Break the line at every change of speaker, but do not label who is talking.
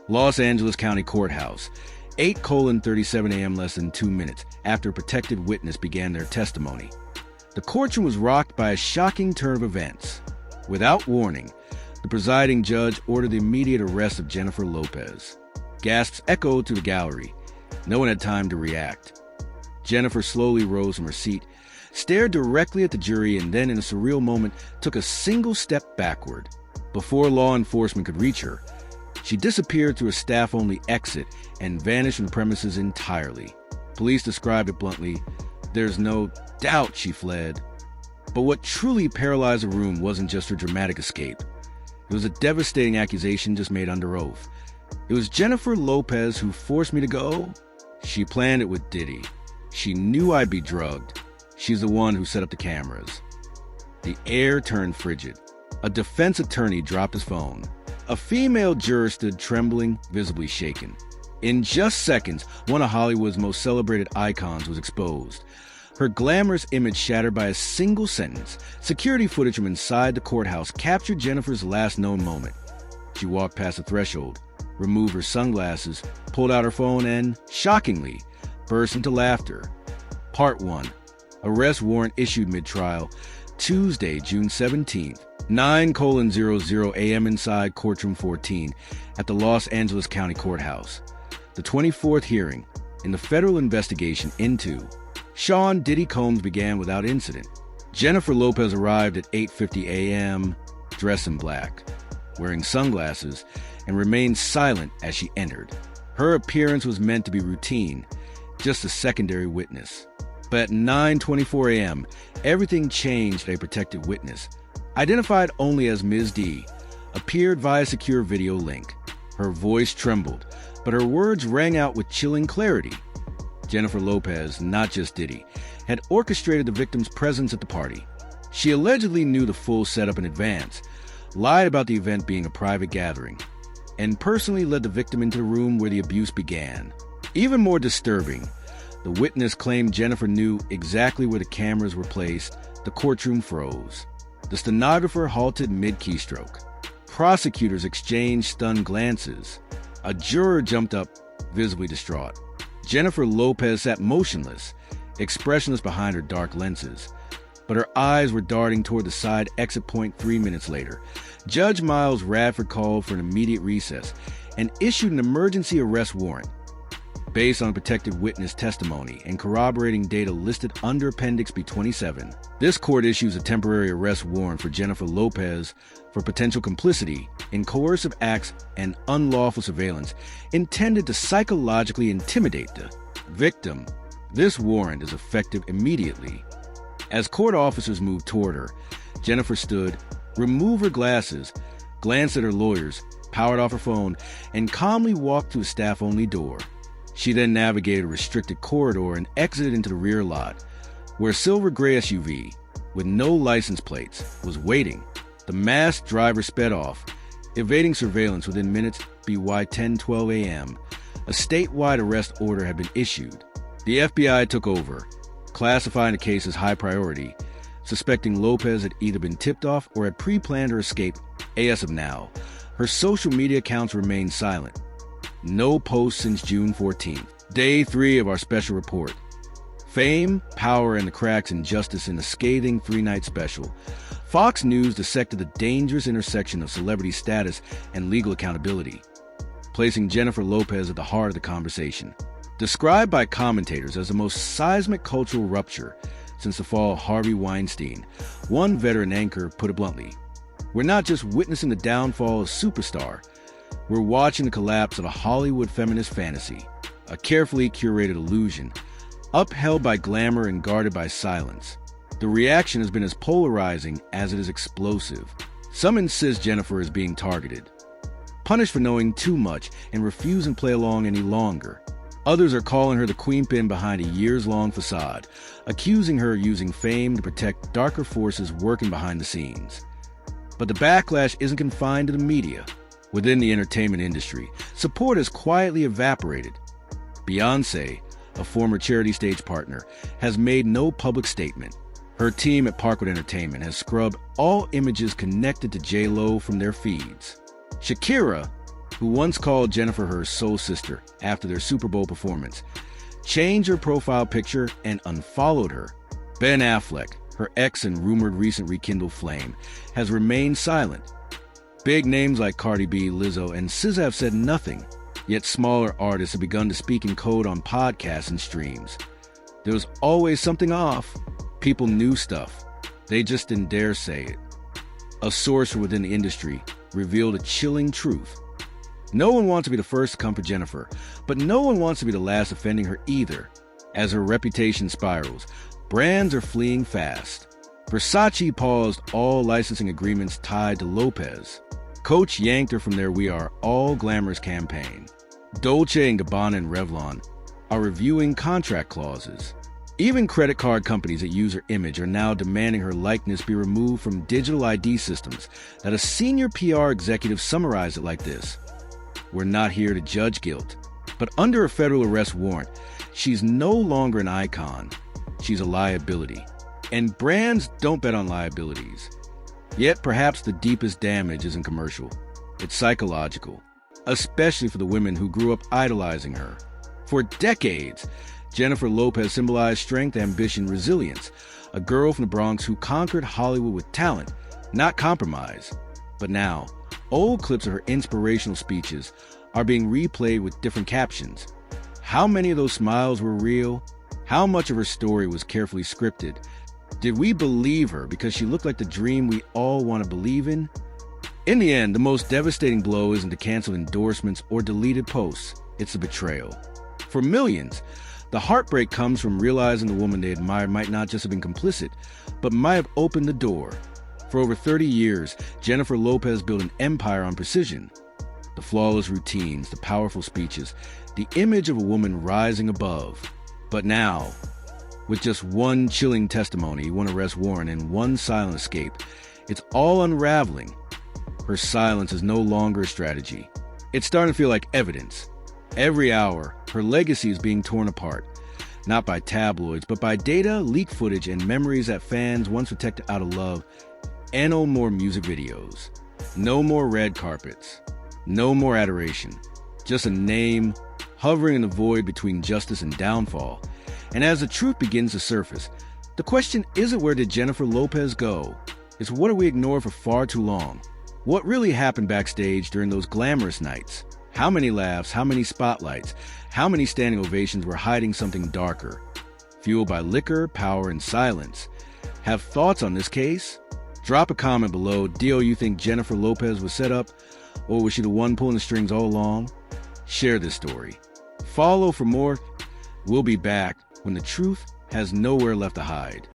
Los Angeles County Courthouse, 8:37 a.m. less than 2 minutes after a protected witness began their testimony. The courtroom was rocked by a shocking turn of events. Without warning, the presiding judge ordered the immediate arrest of Jennifer Lopez. Gasps echoed through the gallery. No one had time to react. Jennifer slowly rose from her seat, stared directly at the jury, and then, in a surreal moment, took a single step backward. Before law enforcement could reach her, she disappeared through a staff-only exit and vanished from the premises entirely. Police described it bluntly. There's no doubt she fled. But what truly paralyzed the room wasn't just her dramatic escape. It was a devastating accusation just made under oath. It was Jennifer Lopez who forced me to go. She planned it with Diddy. She knew I'd be drugged. She's the one who set up the cameras. The air turned frigid. A defense attorney dropped his phone. A female juror stood trembling, visibly shaken. In just seconds, one of Hollywood's most celebrated icons was exposed. Her glamorous image shattered by a single sentence. Security footage from inside the courthouse captured Jennifer's last known moment. She walked past the threshold, removed her sunglasses, pulled out her phone, and, shockingly, burst into laughter. Part 1. Arrest warrant issued mid-trial, Tuesday, June 17th, 9:00 a.m. inside Courtroom 14 at the Los Angeles County Courthouse. The 24th hearing in the federal investigation into Sean Diddy Combs began without incident. Jennifer Lopez arrived at 8:50 a.m., dressed in black, wearing sunglasses, and remained silent as she entered. Her appearance was meant to be routine, just a secondary witness. But at 9:24 a.m., everything changed. A protected witness, identified only as Ms. D, appeared via secure video link. Her voice trembled, but her words rang out with chilling clarity. Jennifer Lopez, not just Diddy, had orchestrated the victim's presence at the party. She allegedly knew the full setup in advance, lied about the event being a private gathering, and personally led the victim into the room where the abuse began. Even more disturbing, the witness claimed Jennifer knew exactly where the cameras were placed. The courtroom froze. The stenographer halted mid-keystroke. Prosecutors exchanged stunned glances. A juror jumped up, visibly distraught. Jennifer Lopez sat motionless, expressionless behind her dark lenses. But her eyes were darting toward the side exit point 3 minutes later. Judge Miles Radford called for an immediate recess and issued an emergency arrest warrant. Based on protected witness testimony and corroborating data listed under Appendix B-27, this court issues a temporary arrest warrant for Jennifer Lopez for potential complicity in coercive acts and unlawful surveillance intended to psychologically intimidate the victim. This warrant is effective immediately. As court officers moved toward her, Jennifer stood, removed her glasses, glanced at her lawyers, powered off her phone, and calmly walked to a staff-only door. She then navigated a restricted corridor and exited into the rear lot, where a silver gray SUV, with no license plates, was waiting. The masked driver sped off, evading surveillance within minutes. BY 10:12 a.m., a statewide arrest order had been issued. The FBI took over, classifying the case as high priority, suspecting Lopez had either been tipped off or had pre-planned her escape. As of now, her social media accounts remain silent. No posts since June 14th. Day 3 of our special report. Fame, power, and the cracks in justice in a scathing 3-night special. Fox News dissected the dangerous intersection of celebrity status and legal accountability, placing Jennifer Lopez at the heart of the conversation. Described by commentators as the most seismic cultural rupture since the fall of Harvey Weinstein, one veteran anchor put it bluntly: "We're not just witnessing the downfall of a superstar, we're watching the collapse of a Hollywood feminist fantasy, a carefully curated illusion, upheld by glamour and guarded by silence." The reaction has been as polarizing as it is explosive. Some insist Jennifer is being targeted, punished for knowing too much and refusing to play along any longer. Others are calling her the queenpin behind a years-long facade, accusing her of using fame to protect darker forces working behind the scenes. But the backlash isn't confined to the media. Within the entertainment industry, support has quietly evaporated. Beyoncé, a former charity stage partner, has made no public statement. Her team at Parkwood Entertainment has scrubbed all images connected to J.Lo from their feeds. Shakira, who once called Jennifer her soul sister after their Super Bowl performance, changed her profile picture and unfollowed her. Ben Affleck, her ex and rumored recent rekindled flame, has remained silent. Big names like Cardi B, Lizzo, and SZA have said nothing, yet smaller artists have begun to speak in code on podcasts and streams. There was always something off. People knew stuff. They just didn't dare say it. A source within the industry revealed a chilling truth. No one wants to be the first to come for Jennifer, but no one wants to be the last offending her either. As her reputation spirals, brands are fleeing fast. Versace paused all licensing agreements tied to Lopez. Coach yanked her from their We Are All Glamorous campaign. Dolce & Gabbana and Revlon are reviewing contract clauses. Even credit card companies that use her image are now demanding her likeness be removed from digital ID systems. That a senior PR executive summarized it like this: "We're not here to judge guilt, but under a federal arrest warrant, she's no longer an icon. She's a liability. And brands don't bet on liabilities. Yet perhaps the deepest damage isn't commercial. It's psychological, especially for the women who grew up idolizing her. For decades, Jennifer Lopez symbolized strength, ambition, resilience, a girl from the Bronx who conquered Hollywood with talent, not compromise. But now, old clips of her inspirational speeches are being replayed with different captions. How many of those smiles were real? How much of her story was carefully scripted? Did we believe her because she looked like the dream we all want to believe in? In the end, the most devastating blow isn't the canceled endorsements or deleted posts. It's the betrayal. For millions, the heartbreak comes from realizing the woman they admired might not just have been complicit, but might have opened the door. For over 30 years, Jennifer Lopez built an empire on precision. The flawless routines, the powerful speeches, the image of a woman rising above. But now, with just one chilling testimony, one arrest warrant, and one silent escape, it's all unraveling. Her silence is no longer a strategy. It's starting to feel like evidence. Every hour, her legacy is being torn apart. Not by tabloids, but by data, leaked footage, and memories that fans once protected out of love. And no more music videos. No more red carpets. No more adoration. Just a name hovering in the void between justice and downfall. And as the truth begins to surface, the question isn't where did Jennifer Lopez go? It's what have we ignored for far too long? What really happened backstage during those glamorous nights? How many laughs, how many spotlights, how many standing ovations were hiding something darker? Fueled by liquor, power, and silence. Have thoughts on this case? Drop a comment below. Do you think Jennifer Lopez was set up? Or was she the one pulling the strings all along? Share this story. Follow for more. We'll be back when the truth has nowhere left to hide.